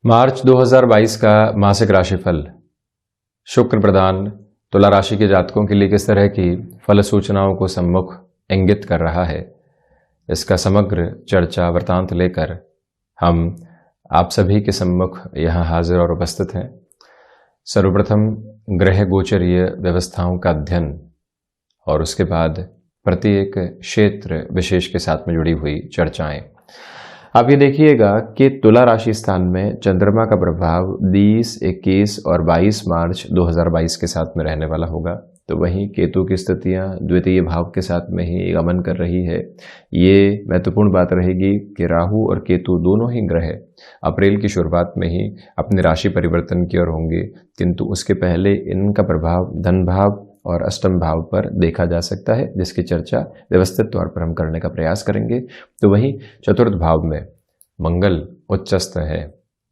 मार्च 2022 का मासिक राशिफल शुक्र प्रधान तुला राशि के जातकों के लिए किस तरह की फल सूचनाओं को सम्मुख इंगित कर रहा है, इसका समग्र चर्चा वृतांत लेकर हम आप सभी के सम्मुख यहाँ हाजिर और उपस्थित हैं। सर्वप्रथम ग्रह गोचरीय व्यवस्थाओं का अध्ययन और उसके बाद प्रत्येक क्षेत्र विशेष के साथ में जुड़ी हुई चर्चाएं। आप ये देखिएगा कि तुला राशि स्थान में चंद्रमा का प्रभाव 20, 21 और 22 मार्च 2022 के साथ में रहने वाला होगा। तो वहीं केतु की स्थितियां द्वितीय भाव के साथ में ही गमन कर रही है। ये महत्वपूर्ण बात रहेगी कि राहु और केतु दोनों ही ग्रह अप्रैल की शुरुआत में ही अपने राशि परिवर्तन की ओर होंगे, किंतु उसके पहले इनका प्रभाव धन भाव और अष्टम भाव पर देखा जा सकता है, जिसकी चर्चा व्यवस्थित तौर पर हम करने का प्रयास करेंगे। तो वहीं चतुर्थ भाव में मंगल उच्चस्थ है,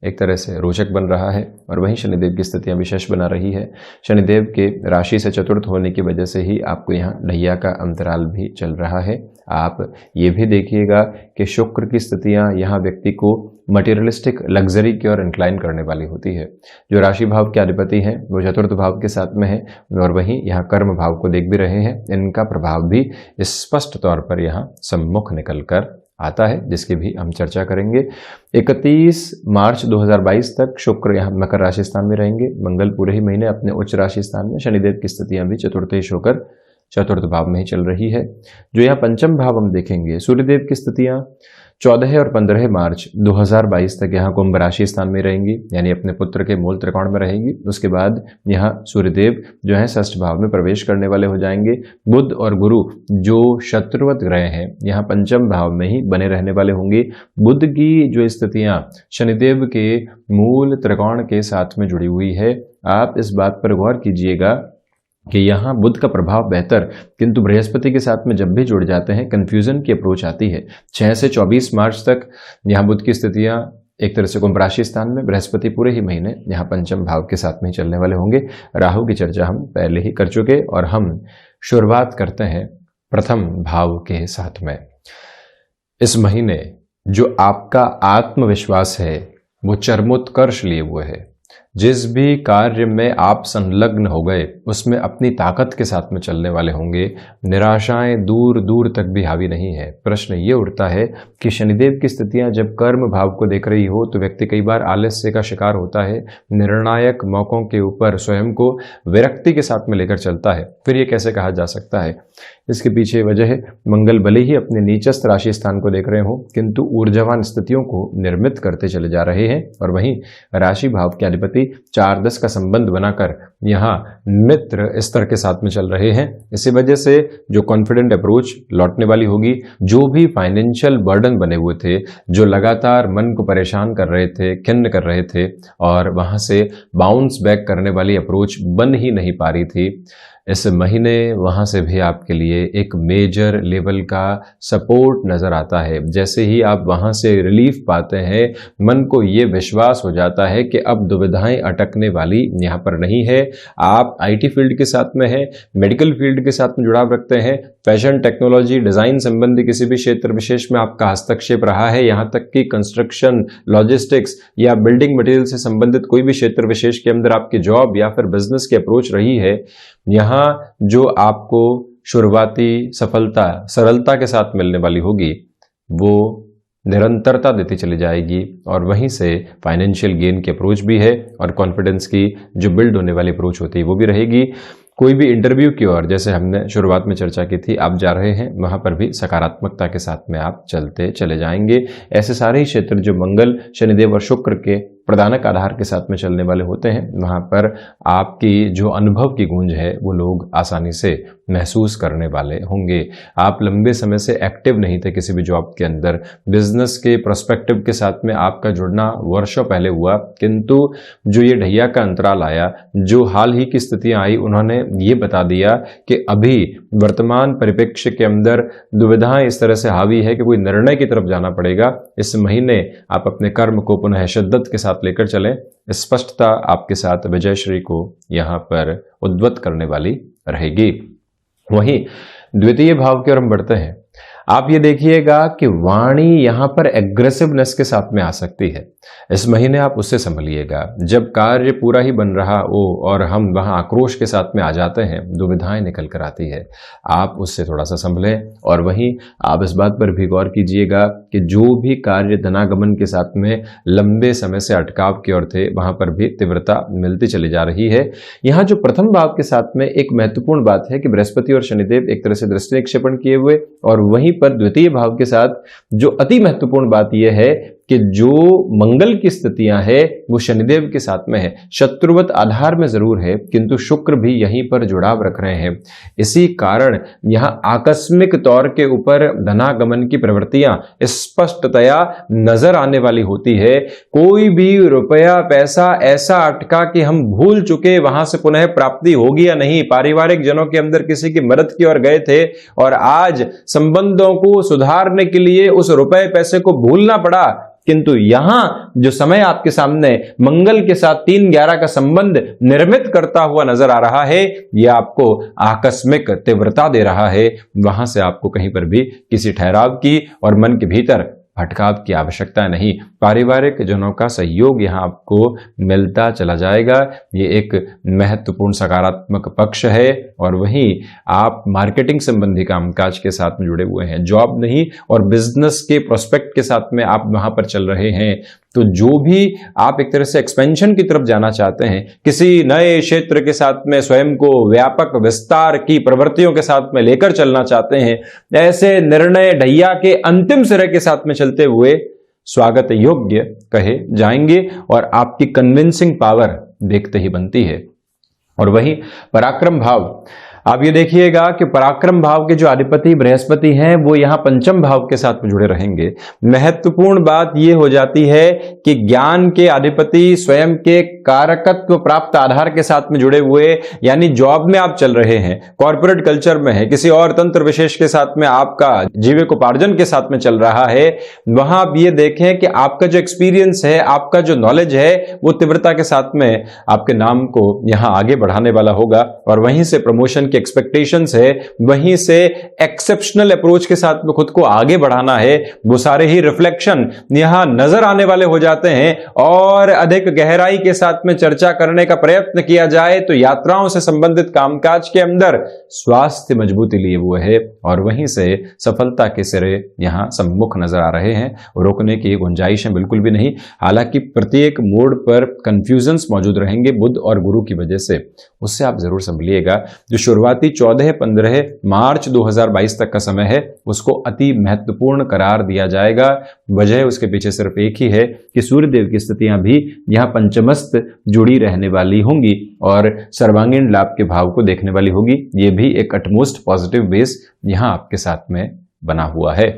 एक तरह से रोचक बन रहा है, और वहीं शनिदेव की स्थितियां विशेष बना रही है। शनिदेव के राशि से चतुर्थ होने की वजह से ही आपको यहाँ ढैया का अंतराल भी चल रहा है। आप ये भी देखिएगा कि शुक्र की स्थितियां यहाँ व्यक्ति को मटेरियलिस्टिक लग्जरी की ओर इंक्लाइन करने वाली होती है। जो राशि भाव के अधिपति हैं वो चतुर्थ भाव के साथ में है, और वहीं यहाँ कर्म भाव को देख भी रहे हैं। इनका प्रभाव भी स्पष्ट तौर पर यहाँ सम्मुख निकल कर आता है, जिसकी भी हम चर्चा करेंगे। 31 मार्च 2022 तक शुक्र यहाँ मकर राशि स्थान में रहेंगे। मंगल पूरे ही महीने अपने उच्च राशि स्थान में, शनिदेव की स्थितियां भी चतुर्थेश होकर चतुर्थ भाव में ही चल रही है। जो यहाँ पंचम भाव हम देखेंगे, सूर्यदेव की स्थितियां 14 और 15 मार्च 2022 तक यहाँ कुंभ राशि स्थान में रहेंगी, यानी अपने पुत्र के मूल त्रिकोण में रहेंगी। उसके बाद यहाँ सूर्यदेव जो है षष्ठ भाव में प्रवेश करने वाले हो जाएंगे। बुध और गुरु जो शत्रुवत ग्रह हैं यहाँ पंचम भाव में ही बने रहने वाले होंगे। बुध की जो स्थितियां शनिदेव के मूल त्रिकोण के साथ में जुड़ी हुई है, आप इस बात पर गौर कीजिएगा कि यहाँ बुध का प्रभाव बेहतर, किंतु बृहस्पति के साथ में जब भी जुड़ जाते हैं कंफ्यूजन की अप्रोच आती है। 6 से 24 मार्च तक यहाँ बुध की स्थितियां एक तरह से कुंभ राशि स्थान में, बृहस्पति पूरे ही महीने यहाँ पंचम भाव के साथ में ही चलने वाले होंगे। राहु की चर्चा हम पहले ही कर चुके, और हम शुरुआत करते हैं प्रथम भाव के साथ में। इस महीने जो आपका आत्मविश्वास है वो चरमोत्कर्ष लिए हुए है। जिस भी कार्य में आप संलग्न हो गए उसमें अपनी ताकत के साथ में चलने वाले होंगे। निराशाएं दूर दूर तक भी हावी नहीं है। प्रश्न ये उठता है कि शनिदेव की स्थितियां जब कर्म भाव को देख रही हो तो व्यक्ति कई बार आलस्य का शिकार होता है, निर्णायक मौकों के ऊपर स्वयं को विरक्ति के साथ में लेकर चलता है। फिर ये कैसे कहा जा सकता है? इसके पीछे वजह है मंगल भले ही अपने नीचस्थ राशि स्थान को देख रहे हो, किंतु ऊर्जावान स्थितियों को निर्मित करते चले जा रहे हैं, और वहीं राशि भाव के अधिपति 4-10 का संबंध बनाकर यहाँ मित्र स्तर के साथ में चल रहे हैं। इसी वजह से जो कॉन्फिडेंट अप्रोच लौटने वाली होगी, जो भी फाइनेंशियल बर्डन बने हुए थे, जो लगातार मन को परेशान कर रहे थे, खिन्न कर रहे थे, और वहां से बाउंस बैक करने वाली अप्रोच बन ही नहीं पा रही थी, इस महीने वहां से भी आपके लिए एक मेजर लेवल का सपोर्ट नजर आता है। जैसे ही आप वहां से रिलीफ पाते हैं, मन को ये विश्वास हो जाता है कि अब दुविधाएं अटकने वाली यहाँ पर नहीं है। आप आईटी फील्ड के साथ में हैं, मेडिकल फील्ड के साथ में जुड़ाव रखते हैं, फैशन, टेक्नोलॉजी, डिजाइन संबंधी किसी भी क्षेत्र विशेष में आपका हस्तक्षेप रहा है, यहाँ तक कि कंस्ट्रक्शन, लॉजिस्टिक्स या बिल्डिंग मटेरियल से संबंधित कोई भी क्षेत्र विशेष के अंदर आपकी जॉब या फिर बिजनेस की अप्रोच रही है, यहाँ जो आपको शुरुआती सफलता सरलता के साथ मिलने वाली होगी वो निरंतरता देती चली जाएगी, और वहीं से फाइनेंशियल गेन की अप्रोच भी है, और कॉन्फिडेंस की जो बिल्ड होने वाली अप्रोच होती है वो भी रहेगी। कोई भी इंटरव्यू की ओर, जैसे हमने शुरुआत में चर्चा की थी, आप जा रहे हैं, वहां पर भी सकारात्मकता के साथ में आप चलते चले जाएंगे। ऐसे सारे ही क्षेत्र जो मंगल, शनिदेव और शुक्र के प्रदानक आधार के साथ में चलने वाले होते हैं, वहां पर आपकी जो अनुभव की गूंज है वो लोग आसानी से महसूस करने वाले होंगे। आप लंबे समय से एक्टिव नहीं थे किसी भी जॉब के अंदर, बिजनेस के प्रोस्पेक्टिव के साथ में आपका जुड़ना वर्षों पहले हुआ, किंतु जो ये ढैया का अंतराल आया, जो हाल ही की स्थितियां आई, उन्होंने ये बता दिया कि अभी वर्तमान परिप्रेक्ष्य के अंदर दुविधाएं इस तरह से हावी है कि कोई निर्णय की तरफ जाना पड़ेगा। इस महीने आप अपने कर्म को पुनः शिद्दत के साथ लेकर चलें। स्पष्टता आपके साथ विजयश्री को यहाँ पर उद्वत करने वाली रहेगी। वहीं द्वितीय भाव की ओर हम बढ़ते हैं। आप ये देखिएगा कि वाणी यहां पर एग्रेसिवनेस के साथ में आ सकती है। इस महीने आप उससे संभलिएगा। जब कार्य पूरा ही बन रहा हो और हम वहां आक्रोश के साथ में आ जाते हैं, दुविधाएं निकल कर आती है, आप उससे थोड़ा सा संभलें। और वहीं आप इस बात पर भी गौर कीजिएगा कि जो भी कार्य धनागमन के साथ में लंबे समय से अटकाव की ओर थे, वहां पर भी तीव्रता मिलती चली जा रही है। यहाँ जो प्रथम भाव के साथ में एक महत्वपूर्ण बात है कि बृहस्पति और शनिदेव एक तरह से दृष्टि निक्षेपण किए हुए, और वहीं पर द्वितीय भाव के साथ जो अति महत्वपूर्ण बात यह है कि जो मंगल की स्थितियां है वो शनिदेव के साथ में है। शत्रुवत आधार में जरूर है, किंतु शुक्र भी यहीं पर जुड़ाव रख रहे हैं। इसी कारण यहां आकस्मिक तौर के ऊपर धनागमन की प्रवृत्तियां स्पष्टतया नजर आने वाली होती है। कोई भी रुपया पैसा ऐसा अटका कि हम भूल चुके, वहां से पुनः प्राप्ति होगी या नहीं। पारिवारिक जनों के अंदर किसी की मदद की ओर गए थे और आज संबंधों को सुधारने के लिए उस रुपए पैसे को भूलना पड़ा, किंतु यहां जो समय आपके सामने मंगल के साथ 3-11 का संबंध निर्मित करता हुआ नजर आ रहा है, यह आपको आकस्मिक तीव्रता दे रहा है। वहां से आपको कहीं पर भी किसी ठहराव की और मन के भीतर भटकाव की आवश्यकता नहीं। पारिवारिक जनों का सहयोग यहां आपको मिलता चला जाएगा। ये एक महत्वपूर्ण सकारात्मक पक्ष है। और वहीं आप मार्केटिंग संबंधी कामकाज के साथ में जुड़े हुए हैं, जॉब नहीं और बिजनेस के प्रोस्पेक्ट के साथ में आप वहां पर चल रहे हैं, तो जो भी आप एक तरह से एक्सपेंशन की तरफ जाना चाहते हैं, किसी नए क्षेत्र के साथ में स्वयं को व्यापक विस्तार की प्रवृत्तियों के साथ में लेकर चलना चाहते हैं, ऐसे निर्णय ढैया के अंतिम सिरे के साथ में चलते हुए स्वागत योग्य कहे जाएंगे और आपकी कन्विंसिंग पावर देखते ही बनती है। और वहीं पराक्रम भाव, आप ये देखिएगा कि पराक्रम भाव के जो अधिपति बृहस्पति हैं वो यहां पंचम भाव के साथ में जुड़े रहेंगे। महत्वपूर्ण बात ये हो जाती है कि ज्ञान के अधिपति स्वयं के कारकत्व प्राप्त आधार के साथ में जुड़े हुए, यानी जॉब में आप चल रहे हैं, कॉर्पोरेट कल्चर में है, किसी और तंत्र विशेष के साथ में आपका जीविकोपार्जन के साथ में चल रहा है, वहां आप ये देखें कि आपका जो एक्सपीरियंस है, आपका जो नॉलेज है, वो तीव्रता के साथ में आपके नाम को यहां आगे बढ़ाने वाला होगा। और वहीं से प्रमोशन एक्सपेक्टेशंस है, वहीं से एक्सेप्शनल अप्रोच के साथ में खुद को आगे बढ़ाना है, वो सारे ही रिफ्लेक्शन यहां नजर आने वाले हो जाते हैं। और अधिक गहराई के साथ में चर्चा करने का प्रयत्न किया जाए तो यात्राओं से संबंधित कामकाज के अंदर स्वास्थ्य मजबूती लिए हुए है और वहीं से सफलता के सिरे यहां सम्मुख नजर आ रहे हैं। रोकने की गुंजाइश है बिल्कुल भी नहीं। हालांकि प्रत्येक मोड़ पर कंफ्यूजन्स मौजूद रहेंगे बुध और गुरु की वजह से, उससे आप जरूर संभलिएगा। जो शुरुआती 14-15 मार्च 2022 तक का समय है, उसको अति महत्वपूर्ण करार दिया जाएगा। वजह उसके पीछे सिर्फ एक ही है कि सूर्यदेव की स्थितियां भी यहां पंचमस्त जुड़ी रहने वाली होंगी और सर्वांगीण लाभ के भाव को देखने वाली होगी। यह भी एक अटमोस्ट पॉजिटिव बेस यहां आपके साथ में बना हुआ है।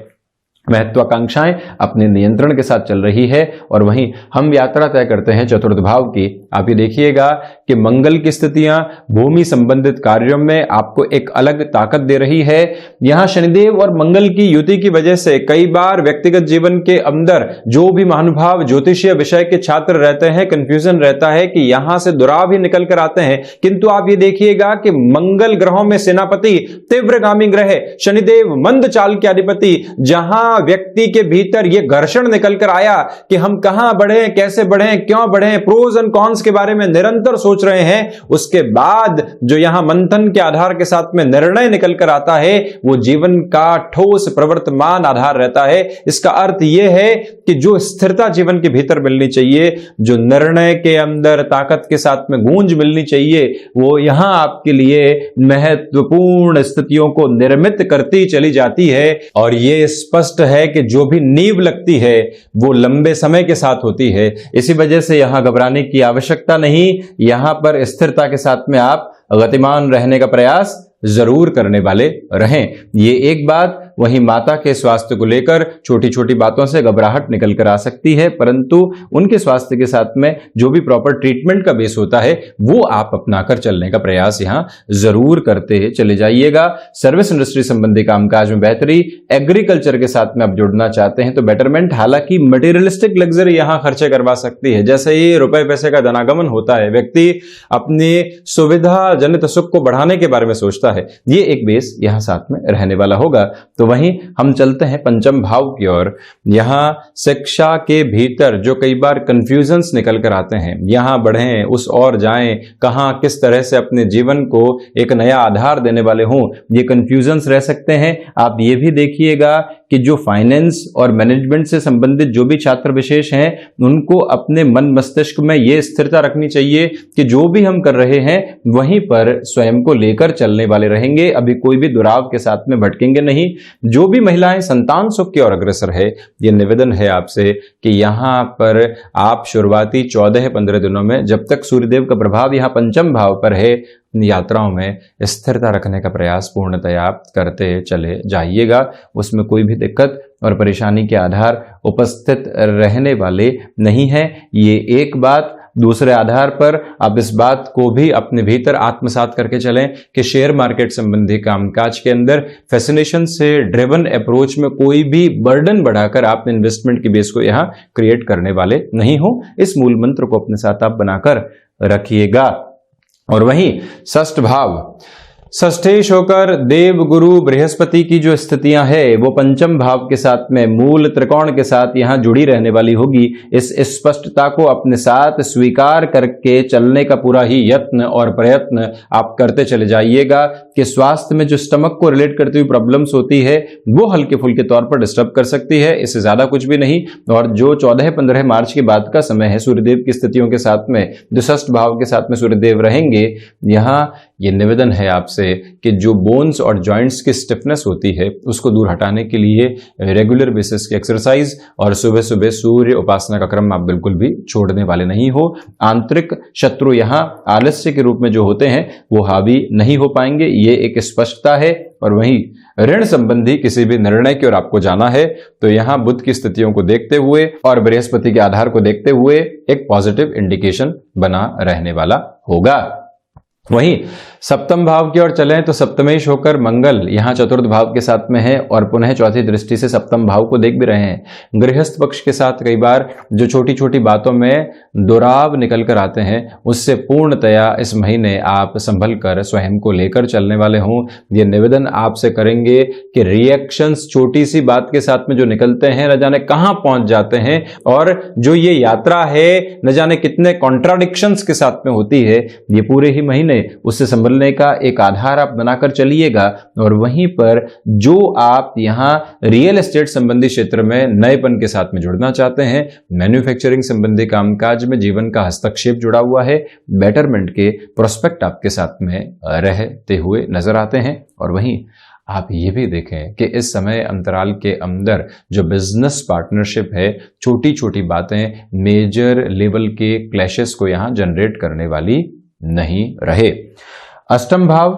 महत्वाकांक्षाएं अपने नियंत्रण के साथ चल रही है और वहीं हम यात्रा तय करते हैं चतुर्थ भाव की। आप ये देखिएगा कि मंगल की स्थितियां भूमि संबंधित कार्यों में आपको एक अलग ताकत दे रही है। यहां शनिदेव और मंगल की युति की वजह से कई बार व्यक्तिगत जीवन के अंदर जो भी महानुभाव ज्योतिषीय विषय के छात्र रहते हैं, कंफ्यूजन रहता है कि यहां से दुराव ही निकल कर आते हैं। किंतु आप ये देखिएगा कि मंगल ग्रहों में सेनापति तीव्रगामी ग्रह शनिदेव मंद चाल के अधिपति, जहां व्यक्ति के भीतर यह घर्षण निकल कर आया कि हम कहां बढ़े, कैसे बढ़े, क्यों बढ़े, प्रोज एंड कॉन्स के बारे में निरंतर सोच रहे हैं, उसके बाद जो यहां मंथन के आधार के साथ में निर्णय निकल कर आता है, वो जीवन का ठोस प्रवर्तमान आधार रहता है। इसका अर्थ यह है कि जो स्थिरता जीवन के भीतर मिलनी चाहिए, जो निर्णय के अंदर ताकत के साथ में गूंज मिलनी चाहिए, वो यहां आपके लिए महत्वपूर्ण स्थितियों को निर्मित करती चली जाती है। और यह स्पष्ट है कि जो भी नींव लगती है वो लंबे समय के साथ होती है। इसी वजह से यहां घबराने की आवश्यकता नहीं। यहां पर स्थिरता के साथ में आप गतिमान रहने का प्रयास जरूर करने वाले रहें। ये एक बात। वहीं माता के स्वास्थ्य को लेकर छोटी छोटी बातों से घबराहट निकल कर आ सकती है, परंतु उनके स्वास्थ्य के साथ में जो भी प्रॉपर ट्रीटमेंट का बेस होता है वो आप अपनाकर चलने का प्रयास यहां जरूर करते चले जाइएगा। सर्विस इंडस्ट्री संबंधी कामकाज में बेहतरी, एग्रीकल्चर के साथ में आप जुड़ना चाहते हैं तो बेटरमेंट। हालांकि मटेरियलिस्टिक लग्जरी यहां खर्चे करवा सकती है। जैसे ही रुपए पैसे का धनागमन होता है, व्यक्ति अपनी सुविधा जनित सुख को बढ़ाने के बारे में सोचता है। ये एक बेस यहां साथ में रहने वाला होगा। तो वहीं हम चलते हैं पंचम भाव की ओर। यहाँ शिक्षा के भीतर जो कई बार कंफ्यूजन्स निकल कर आते हैं, यहाँ बढ़ें उस ओर जाएं, कहाँ किस तरह से अपने जीवन को एक नया आधार देने वाले हों, ये कंफ्यूजन्स रह सकते हैं। आप ये भी देखिएगा कि जो फाइनेंस और मैनेजमेंट से संबंधित जो भी छात्र विशेष हैं, उनको अपने मन मस्तिष्क में ये स्थिरता रखनी चाहिए कि जो भी हम कर रहे हैं वहीं पर स्वयं को लेकर चलने वाले रहेंगे, अभी कोई भी दुराव के साथ में भटकेंगे नहीं। जो भी महिलाएं संतान सुख की ओर अग्रसर है, ये निवेदन है आपसे कि यहां पर आप शुरुआती 14-15 दिनों में, जब तक सूर्यदेव का प्रभाव यहां पंचम भाव पर है, यात्राओं में स्थिरता रखने का प्रयास पूर्णतया आप करते चले जाइएगा। उसमें कोई भी दिक्कत और परेशानी के आधार उपस्थित रहने वाले नहीं है। ये एक बात। दूसरे आधार पर आप इस बात को भी अपने भीतर आत्मसात करके चलें कि शेयर मार्केट संबंधी कामकाज के अंदर फैसिनेशन से ड्रिवन अप्रोच में कोई भी बर्डन बढ़ाकर आप इन्वेस्टमेंट की बेस को यहां क्रिएट करने वाले नहीं हो। इस मूल मंत्र को अपने साथ आप बनाकर रखिएगा। और वहीं षष्ठ भाव, षष्ठेश होकर देव गुरु बृहस्पति की जो स्थितियां है वो पंचम भाव के साथ में मूल त्रिकोण के साथ यहां जुड़ी रहने वाली होगी। इस स्पष्टता को अपने साथ स्वीकार करके चलने का पूरा ही यत्न और प्रयत्न आप करते चले जाइएगा कि स्वास्थ्य में जो स्टमक को रिलेट करती हुई प्रॉब्लम्स होती है वो हल्के फुल्के तौर पर डिस्टर्ब कर सकती है, इससे ज्यादा कुछ भी नहीं। और जो 14-15 मार्च के बाद का समय है सूर्यदेव की स्थितियों के साथ में, जो षष्ठ भाव के साथ में सूर्यदेव रहेंगे, यहाँ ये निवेदन है आपसे कि जो बोन्स और जॉइंट्स की स्टिफनेस होती है उसको दूर हटाने के लिए रेगुलर बेसिस की एक्सरसाइज और सुबह सुबह सूर्य उपासना का क्रम आप बिल्कुल भी छोड़ने वाले नहीं हो। आंतरिक शत्रु यहाँ आलस्य के रूप में जो होते हैं वो हावी नहीं हो पाएंगे, ये एक स्पष्टता है। और वहीं ऋण संबंधी किसी भी निर्णय की ओर आपको जाना है तो यहाँ बुध की स्थितियों को देखते हुए और बृहस्पति के आधार को देखते हुए एक पॉजिटिव इंडिकेशन बना रहने वाला होगा। वहीं सप्तम भाव की ओर चलें तो सप्तमेश होकर मंगल यहां चतुर्थ भाव के साथ में है और पुनः चौथी दृष्टि से सप्तम भाव को देख भी रहे हैं। गृहस्थ पक्ष के साथ कई बार जो छोटी छोटी बातों में दुराव निकल कर आते हैं उससे पूर्णतया इस महीने आप संभल कर स्वयं को लेकर चलने वाले हों। ये निवेदन आपसे करेंगे कि रिएक्शंस छोटी सी बात के साथ में जो निकलते हैं न जाने कहां पहुंच जाते हैं, और जो ये यात्रा है न जाने कितने कॉन्ट्राडिक्शंस के साथ में होती है, ये पूरे ही महीने उससे संभलने का एक आधार आप बनाकर चलिएगा। और वहीं पर जो आप यहां रियल एस्टेट संबंधी क्षेत्र में नएपन के साथ में जुड़ना चाहते हैं, मैन्युफैक्चरिंग संबंधी कामकाज में जीवन का हस्तक्षेप जुड़ा हुआ है, बेटरमेंट के प्रोस्पेक्ट आपके साथ में रहते हुए नजर आते हैं। और वहीं आप ये भी देखें कि इस समय अंतराल के अंदर जो बिजनेस पार्टनरशिप है, छोटी छोटी बातें मेजर लेवल के क्लैशेस को यहां जनरेट करने वाली नहीं रहे। अष्टम भाव,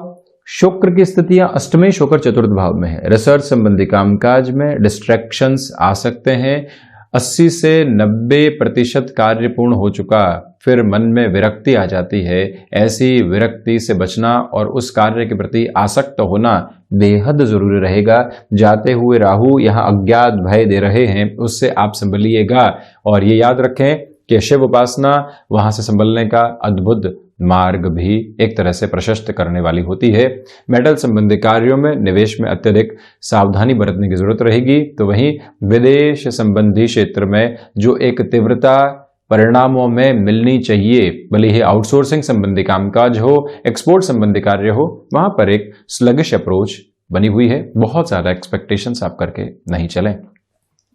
शुक्र की स्थितियां अष्टमेश होकर चतुर्थ भाव में है। रिसर्च संबंधी कामकाज में डिस्ट्रैक्शंस आ सकते हैं। 80 से 90% कार्य पूर्ण हो चुका, फिर मन में विरक्ति आ जाती है। ऐसी विरक्ति से बचना और उस कार्य के प्रति आसक्त होना बेहद जरूरी रहेगा। जाते हुए राहु यहाँ अज्ञात भय दे रहे हैं, उससे आप संभलिएगा। और ये याद रखें कि शिव उपासना वहां से संभलने का अद्भुत मार्ग भी एक तरह से प्रशस्त करने वाली होती है। मेटल संबंधी कार्यों में निवेश में अत्यधिक सावधानी बरतने की जरूरत रहेगी। तो वहीं विदेश संबंधी क्षेत्र में जो एक तीव्रता परिणामों में मिलनी चाहिए, भले ही आउटसोर्सिंग संबंधी कामकाज हो, एक्सपोर्ट संबंधी कार्य हो, वहां पर एक स्लगिश अप्रोच बनी हुई है। बहुत ज्यादा एक्सपेक्टेशंस आप करके नहीं चलें।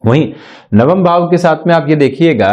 वहीं नवम भाव के साथ में आप ये देखिएगा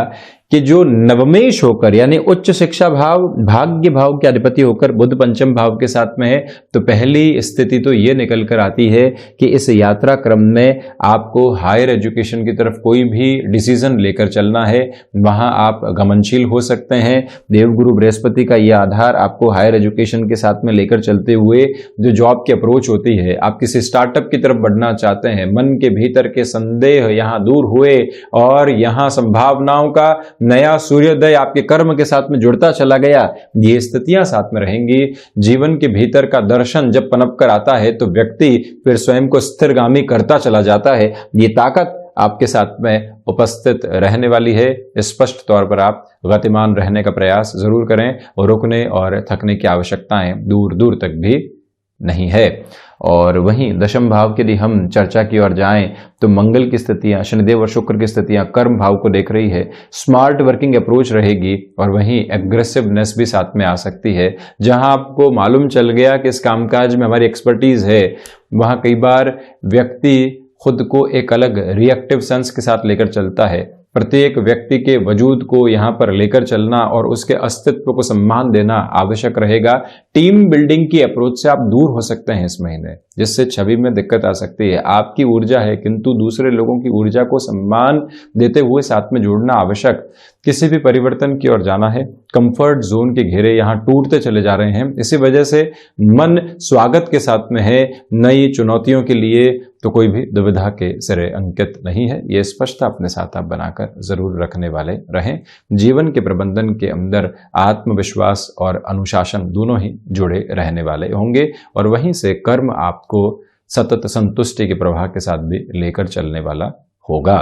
कि जो नवमेश होकर यानी उच्च शिक्षा भाव, भाग्य भाव के अधिपति होकर बुध पंचम भाव के साथ में है, तो पहली स्थिति तो ये निकल कर आती है कि इस यात्रा क्रम में आपको हायर एजुकेशन की तरफ कोई भी डिसीजन लेकर चलना है, वहां आप गमनशील हो सकते हैं। देवगुरु बृहस्पति का यह आधार आपको हायर एजुकेशन के साथ में लेकर चलते हुए जो जॉब की अप्रोच होती है, आप किसी स्टार्टअप की तरफ बढ़ना चाहते हैं, मन के भीतर के संदेह यहाँ दूर हुए और यहाँ संभावनाओं का नया सूर्योदय आपके कर्म के साथ में जुड़ता चला गया। ये स्थितियां साथ में रहेंगी। जीवन के भीतर का दर्शन जब पनप कर आता है तो व्यक्ति फिर स्वयं को स्थिरगामी करता चला जाता है। ये ताकत आपके साथ में उपस्थित रहने वाली है। स्पष्ट तौर पर आप गतिमान रहने का प्रयास जरूर करें और रुकने और थकने की आवश्यकताएं दूर दूर तक भी नहीं है। और वहीं दशम भाव की यदि हम चर्चा की ओर जाएं तो मंगल की स्थितियां, शनिदेव और शुक्र की स्थितियां कर्म भाव को देख रही है। स्मार्ट वर्किंग अप्रोच रहेगी और वहीं एग्रेसिवनेस भी साथ में आ सकती है। जहां आपको मालूम चल गया कि इस कामकाज में हमारी एक्सपर्टीज है, वहां कई बार व्यक्ति खुद को एक अलग रिएक्टिव सेंस के साथ लेकर चलता है। प्रत्येक व्यक्ति के वजूद को यहां पर लेकर चलना और उसके अस्तित्व को सम्मान देना आवश्यक रहेगा। टीम बिल्डिंग की अप्रोच से आप दूर हो सकते हैं इस महीने, जिससे छवि में दिक्कत आ सकती है। आपकी ऊर्जा है किंतु दूसरे लोगों की ऊर्जा को सम्मान देते हुए साथ में जोड़ना आवश्यक। किसी भी परिवर्तन की ओर जाना है, कंफर्ट जोन के घेरे यहां टूटते चले जा रहे हैं। इसी वजह से मन स्वागत के साथ में है। नई चुनौतियों के लिए तो कोई भी दुविधा के सिरे अंकित नहीं है। ये स्पष्टता अपने साथ आप बनाकर जरूर रखने वाले रहें। जीवन के प्रबंधन के अंदर आत्मविश्वास और अनुशासन दोनों ही जुड़े रहने वाले होंगे और वहीं से कर्म आपको सतत संतुष्टि के प्रवाह के साथ भी लेकर चलने वाला होगा।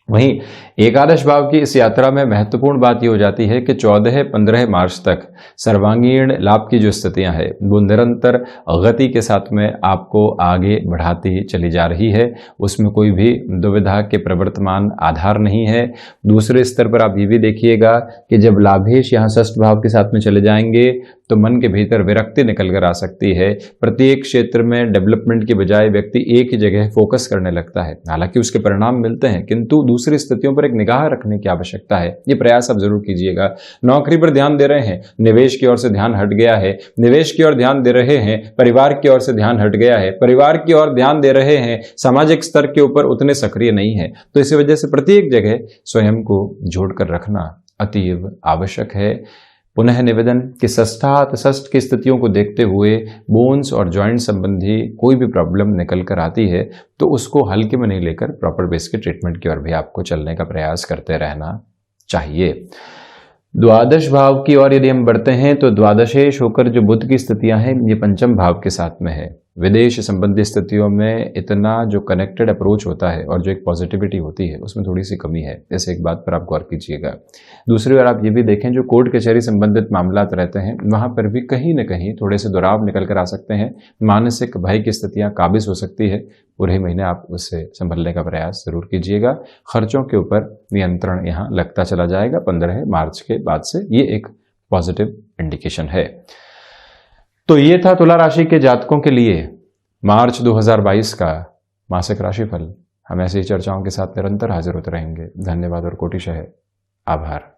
वहीं एकादश भाव की इस यात्रा में महत्वपूर्ण बात यह हो जाती है कि 14-15 मार्च तक सर्वांगीण लाभ की जो स्थितियां हैं वो निरंतर गति के साथ में आपको आगे बढ़ाती चली जा रही है। उसमें कोई भी दुविधा के प्रवर्तमान आधार नहीं है। दूसरे स्तर पर आप ये भी देखिएगा कि जब लाभेश यहाँ षष्ठ भाव के साथ में चले जाएंगे तो मन के भीतर विरक्ति निकल कर आ सकती है। प्रत्येक क्षेत्र में डेवलपमेंट की बजाय व्यक्ति एक ही जगह फोकस करने लगता है। हालांकि उसके परिणाम मिलते हैं किंतु दूसरी स्थितियों पर एक निगाह रखने की आवश्यकता है। ये प्रयास आप जरूर कीजिएगा। नौकरी पर ध्यान दे रहे हैं, निवेश की ओर से ध्यान हट गया है। निवेश की ओर ध्यान दे रहे हैं, परिवार की ओर से ध्यान हट गया है। परिवार की ओर ध्यान दे रहे हैं, सामाजिक स्तर के ऊपर उतने सक्रिय नहीं है। तो इसी वजह से प्रत्येक जगह स्वयं को जोड़कर रखना अतीव आवश्यक है। पुनः निवेदन कि षष्ठात षष्ठ की स्थितियों को देखते हुए बोन्स और जॉइंट संबंधी कोई भी प्रॉब्लम निकल कर आती है तो उसको हल्के में नहीं लेकर प्रॉपर बेस के ट्रीटमेंट की ओर भी आपको चलने का प्रयास करते रहना चाहिए। द्वादश भाव की ओर यदि हम बढ़ते हैं तो द्वादशेश होकर जो बुध की स्थितियां हैं ये पंचम भाव के साथ में है। विदेश संबंधी स्थितियों में इतना जो कनेक्टेड अप्रोच होता है और जो एक पॉजिटिविटी होती है उसमें थोड़ी सी कमी है। ऐसे एक बात पर आप गौर कीजिएगा। दूसरी ओर आप ये भी देखें जो कोर्ट कचहरी संबंधित मामलात रहते हैं वहां पर भी कहीं न कहीं थोड़े से दुराव निकल कर आ सकते हैं। मानसिक भय की स्थितियां काबिज हो सकती है। पूरे महीने आप उससे संभलने का प्रयास जरूर कीजिएगा। खर्चों के ऊपर नियंत्रण यहाँ लगता चला जाएगा 15 मार्च के बाद से। ये एक पॉजिटिव इंडिकेशन है। तो ये था तुला राशि के जातकों के लिए मार्च 2022 का मासिक राशिफल। हम ऐसी चर्चाओं के साथ निरंतर हाजिर होते रहेंगे। धन्यवाद और कोटिशः आभार।